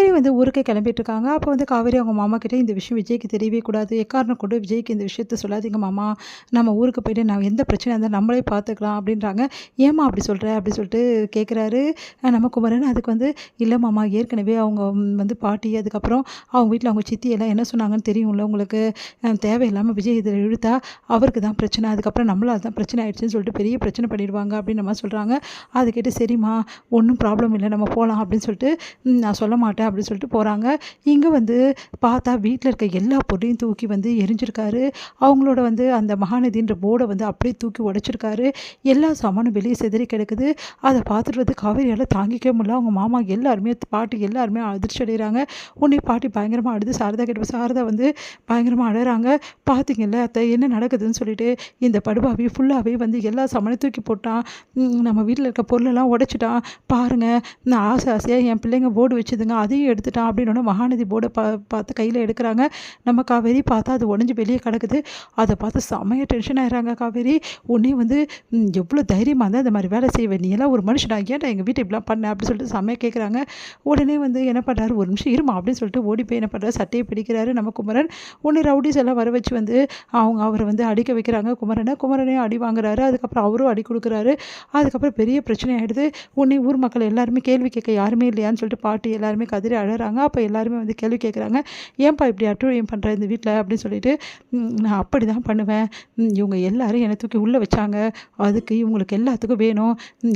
காவேரி வந்து ஊருக்கு கிளம்பிட்டு இருக்காங்க. அப்போ வந்து காவேரி அவங்க மாமா கிட்ட இந்த விஷயம் விஜய்க்கு தெரியவே கூடாது. எக்காரணம் கொண்டு விஜய்க்கு இந்த விஷயத்த சொல்லாதீங்க மாமா. நம்ம ஊருக்கு போயிட்டு நான் எந்த பிரச்சனையா இருந்தாலும் நம்மளே பார்த்துக்கலாம் அப்படின்றாங்க. ஏம்மா அப்படி சொல்ற? அப்படி சொல்லிட்டு கேட்குறாரு நம்ம குமரன். அதுக்கு வந்து இல்ல மாமா ஏற்கனவே அவங்க வந்து பாட்டி, அதுக்கப்புறம் அவங்க வீட்ல அவங்க சித்தி எல்லாம் என்ன சொன்னாங்கன்னு தெரியும்ல உங்களுக்கு. தேவையில்லாம விஜய் இதில இழுத்தா அவருக்கு தான் பிரச்சனை. அதுக்கப்புறம் நம்மளால தான் பிரச்சனை ஆயிடுச்சுன்னு சொல்லிட்டு பெரிய பிரச்சனை பண்ணிடுவாங்க அப்படின்ற மாரி சொல்றாங்க. அத கேட்டு சரிம்மா ஒண்ணும் ப்ராப்ளம் இல்ல நம்ம போலாம் அப்படின்னு சொல்லிட்டு நான் சொல்ல மாட்டேன் அப்படின்னு சொல்லிட்டு போகிறாங்க. இங்கே வந்து பார்த்தா வீட்டில் இருக்க எல்லா பொருளையும் தூக்கி வந்து எரிஞ்சிருக்காரு. அவங்களோட வந்து அந்த மகாநதின்ற போர்டை வந்து அப்படியே தூக்கி உடைச்சிருக்காரு. எல்லா சாமானும் வெளியே சிதறி கிடக்குது. அதை பார்த்துட்டு வந்து காவேரியால் தாங்கிக்கவே முடியல. அவங்க மாமா எல்லாருமே பாட்டி எல்லாருமே அதிர்ச்சி அடைகிறாங்க. உடனே பாட்டி பயங்கரமாக அழுது சாரதா கிட்ட சாரதா வந்து பயங்கரமாக அழறாங்க. பார்த்தீங்கல்ல அத்தை என்ன நடக்குதுன்னு சொல்லிட்டு இந்த படுபாவி ஃபுல்லாகவே வந்து எல்லா சாமானையும் தூக்கி போட்டான். நம்ம வீட்டில் இருக்க பொருளெல்லாம் உடைச்சிட்டான். பாருங்கள் நான் ஆசையாக என் பிள்ளைங்க போர்டு வச்சுதுங்க அதையும் எடுத்துட்டான் அப்படின்னோடனே மகாநதி போர்டை பார்த்து கையில் எடுக்கிறாங்க. நம்ம காவேரி பார்த்தா அது உடஞ்சி வெளியே கிடக்குது. அதை பார்த்து செம்மையாக டென்ஷன் ஆகிறாங்க காவேரி. உடனே வந்து எவ்வளோ தைரியமாக இருந்தால் இந்த மாதிரி வேலை செய்வேன், நீ எல்லாம் ஒரு மனுஷனா, ஏன்டா எங்கள் வீட்டை இப்படிலாம் பண்ண அப்படின்னு சொல்லிட்டு செம்மையாக கேட்குறாங்க. உடனே வந்து என்ன பண்ணுறாரு, ஒரு நிமிஷம் இருமா அப்படின்னு சொல்லிட்டு ஓடி போய் என்ன பண்ணுறாரு, சட்டையை பிடிக்கிறாரு நம்ம குமரன். உடனே ரவுடிஸ் எல்லாம் வர வச்சு வந்து அவரை வந்து அடிக்க வைக்கிறாங்க குமரனையும் அடி வாங்குறாரு. அதுக்கப்புறம் அவரும் அடி கொடுக்குறாரு. அதுக்கப்புறம் பெரிய பிரச்சனை ஆகிடுது. உடனே ஊர் மக்கள் எல்லாருமே கேள்வி கேட்க யாருமே இல்லையான்னு சொல்லிட்டு பாட்டி எல்லாருமே கதறி அழறாங்க. அப்போ எல்லாருமே வந்து கேள்வி கேட்குறாங்க, ஏன்பா இப்படி அட்டுழியம் பண்ணுற இந்த வீட்டில் அப்படின்னு சொல்லிட்டு. நான் அப்படி தான் பண்ணுவேன், இவங்க எல்லாரும் என்னை தூக்கி உள்ளே வச்சாங்க, அதுக்கு இவங்களுக்கு எல்லாத்துக்கும் வேணும்,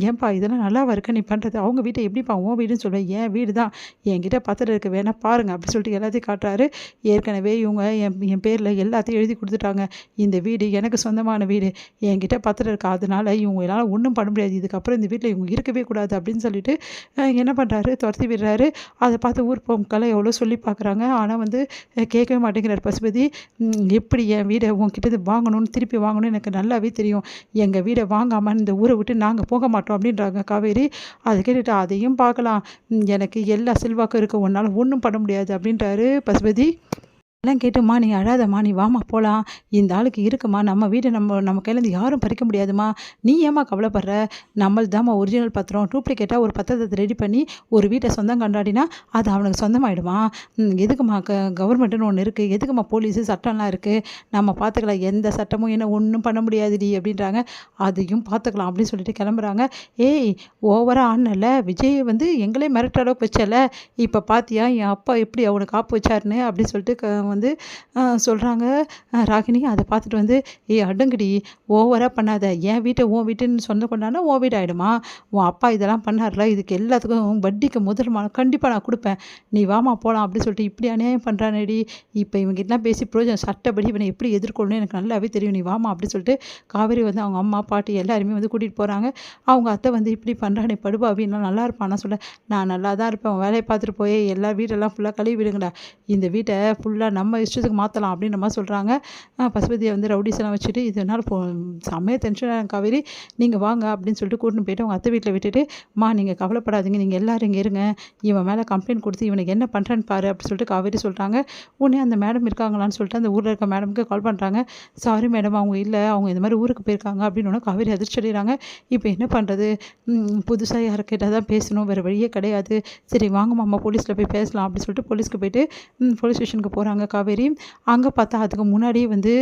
ஏன்பா இதெல்லாம் நல்லாவா இருக்க நீ பண்ணுறது, அவங்க வீட்டை எப்படிப்பா உன் வீடுன்னு சொல்லுவேன், என் வீடு தான், என்கிட்ட பத்திரம் இருக்குது வேணா பாருங்கள் அப்படி சொல்லிட்டு எல்லாத்தையும் காட்டுறாரு. ஏற்கனவே இவங்க என் பேரில் எல்லாத்தையும் எழுதி கொடுத்துட்டாங்க, இந்த வீடு எனக்கு சொந்தமான வீடு, என்கிட்ட பத்திரம் இருக்குது, அதனால இவங்களால ஒன்றும் பண்ண முடியாது, இதுக்கப்புறம் இந்த வீட்டில் இவங்க இருக்கவே கூடாது அப்படின்னு சொல்லிட்டு என்ன பண்ணுறாரு, துரத்தி விடுறாரு. அதை பார்த்து ஊர் பொருட்களை எவ்வளோ சொல்லி பார்க்குறாங்க. ஆனால் வந்து கேட்கவே மாட்டேங்கிறார் பசுபதி. எப்படி என் வீடை உங்ககிட்ட வாங்கணும்னு திருப்பி வாங்கணும்னு எனக்கு நல்லாவே தெரியும், எங்கள் வீடை வாங்காமல் இந்த ஊரை விட்டு நாங்கள் போக மாட்டோம் அப்படின்றாங்க காவேரி. அதை கேட்டுட்டு அதையும் பார்க்கலாம், எனக்கு எல்லா செல்வாக்கும் இருக்குது, உன்னால் ஒன்றும் பண்ண முடியாது அப்படின்றாரு பசுபதி. எல்லாம் கேட்டுமா நீ அழாதம்மா, நீ வாமா போகலாம், இந்த ஆளுக்கு இருக்குமா, நம்ம வீட்டை நம்ம கையிலேருந்து யாரும் பறிக்க முடியாதுமா, நீ ஏம்மா கவலைப்படுற, நம்மளது தாம்மா ஒரிஜினல் பத்திரம், டூப்ளிகேட்டாக ஒரு பத்திரத்தை ரெடி பண்ணி ஒரு வீட்டை சொந்தம் கொண்டாடினா அது அவனுக்கு சொந்தமாயிடுமா, எதுக்குமா கவர்மெண்ட்டுன்னு ஒன்று இருக்குது, எதுக்குமா போலீஸு சட்டம்லாம் இருக்குது, நம்ம பார்த்துக்கலாம், எந்த சட்டமும் என்ன ஒன்றும் பண்ண முடியாதுடி அப்படின்றாங்க. அதையும் பார்த்துக்கலாம் அப்படின்னு சொல்லிட்டு கிளம்புறாங்க. ஏய் ஓவராக ஆனல விஜய் வந்து எங்களே மிரட்டுற அளவுக்கு வச்சல, இப்போ பார்த்தியா என் அப்பா எப்படி அவனுக்கு காப்பு வச்சாருன்னு அப்படின்னு சொல்லிட்டு வந்து சொல்கிறாங்க ராகினி. அதை பார்த்துட்டு வந்து அடுங்கடி ஓவராக பண்ணாத, என் வீட்டை உன் வீட்டுன்னு சொந்த கொண்டானா உன் வீடு ஆகிடுமா, உன் அப்பா இதெல்லாம் பண்ணார்ல, இதுக்கு எல்லாத்துக்கும் வட்டிக்கு முதல் கண்டிப்பாக நான் கொடுப்பேன், நீ வாமா போகலாம் அப்படின்னு சொல்லிட்டு இப்படி அநியாயம் பண்ணுறானேடி, இப்போ இவங்ககிட்டலாம் பேசி பிரயோஜனம், சட்டப்படி இவனை எப்படி எதிர்கொள்ளணும்னு எனக்கு நல்லாவே தெரியும், நீ வாமா அப்படின்னு சொல்லிட்டு காவேரி வந்து அவங்க அம்மா பாட்டி எல்லாருமே வந்து கூட்டிகிட்டு போகிறாங்க. அவங்க அத்தை வந்து இப்படி பண்ணுறானே படுபாவி, இன்னும் நல்லா இருப்பானா சொல்ல, நான் நல்லா தான் இருப்பேன், வேலையை பார்த்துட்டு போய் எல்லா வீடெல்லாம் ஃபுல்லாக கழுவி விடுங்கடா, இந்த வீட்டை ஃபுல்லாக நம்ம இஷ்டத்துக்கு மாற்றலாம் அப்படின்ற மாதிரி சொல்கிறாங்க. பசுபதியை வந்து ரவுடிஸ் எல்லாம் வச்சுட்டு இதனால் செம்மையாக டென்ஷனாக காவேரி, நீங்கள் வாங்க அப்படின்னு சொல்லிட்டு கூட்டின்னு போயிட்டு அவங்க அத்தை வீட்டில் விட்டுட்டு, நீங்கள் கவலைப்படாதீங்க, நீங்கள் எல்லோரும் இங்கே இருங்க, இவன் மேலே கம்ப்ளைண்ட் கொடுத்து இவனுக்கு என்ன பண்ணுறான்னு பாரு அப்படின்னு சொல்லிட்டு காவேரி சொல்கிறாங்க. உடனே அந்த மேடம் இருக்காங்களான்னு சொல்லிட்டு அந்த ஊரில் இருக்க மேடமுக்கு கால் பண்ணுறாங்க. சாரி மேடம் அவங்க இல்லை, அவங்க இந்த மாதிரி ஊருக்கு போயிருக்காங்க அப்படின்னு காவேரி அதிர்ச்சி அடைகிறாங்க. இப்போ என்ன பண்ணுறது, புதுசாக யாருக்கிட்ட தான் பேசணும், வேறு வழியே கிடையாது, சரி வாங்க மாமா போலீஸில் போய் பேசலாம் அப்படின்னு சொல்லிட்டு போலீஸ்க்கு போயிட்டு போலீஸ் ஸ்டேஷனுக்கு போகிறாங்க காவேரி. அங்கே பார்த்தா அதுக்கு முன்னாடியே வந்து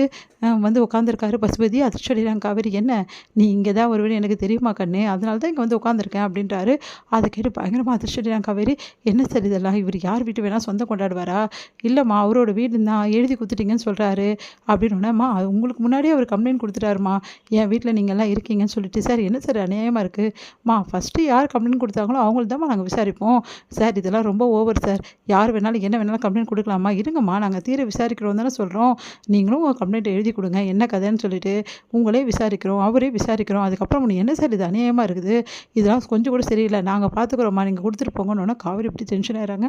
உட்காந்துருக்காரு பசுபதி. அதிர்ச்சி அடைகிறாங்க காவேரி, என்ன நீ இங்கே தான் வருவேன்னு எனக்கு தெரியுமா கண்ணு, அதனால தான் இங்கே வந்து உட்காந்துருக்கேன் அப்படின்றாரு. அதை கேட்டு பயங்கரமாக அதிர்ச்சி அடைகிறாங்க காவேரி. என்ன சார் இதெல்லாம், இவர் யார் வீட்டு வேணால் சொந்தம் கொண்டாடுவாரா, இல்லைம்மா அவரோட வீடு தான் எழுதி கொடுத்துட்டீங்கன்னு சொல்கிறாரு அப்படின்னோடனேம்மா உங்களுக்கு முன்னாடியே அவர் கம்ப்ளைண்ட் கொடுத்துட்டாருமா, என் வீட்டில் நீங்கள்லாம் இருக்கீங்கன்னு சொல்லிட்டு. சார் என்ன சார் அநியாயமாக இருக்குமா, ஃபஸ்ட்டு யார் கம்ப்ளைண்ட் கொடுத்தாங்களோ அவங்களுக்கு தான் நாங்கள் விசாரிப்போம் சார், இதெல்லாம் ரொம்ப ஓவர் சார், யார் வேணாலும் என்ன வேணாலும் கம்ப்ளைண்ட் கொடுக்கலாமா, இருங்கம்மா நாங்கள் தீர விசாரிக்கிறோம் தானே சொல்கிறோம், நீங்களும் உங்கள் கம்ப்ளைண்ட்டை எழுதி கொடுங்க, என்ன கதைன்னு சொல்லிட்டு உங்களே விசாரிக்கிறோம், அவரே விசாரிக்கிறோம், அதுக்கப்புறம் நீ என்ன சார் இது அநியாயமாக இருக்குது, இதெல்லாம் கொஞ்சம் கூட சரியில்லை, நாங்கள் பார்த்துக்குறோம்மா நீங்கள் கொடுத்துட்டு போங்கன்னு காவேரி இப்படி டென்ஷன் ஆகிறாங்க.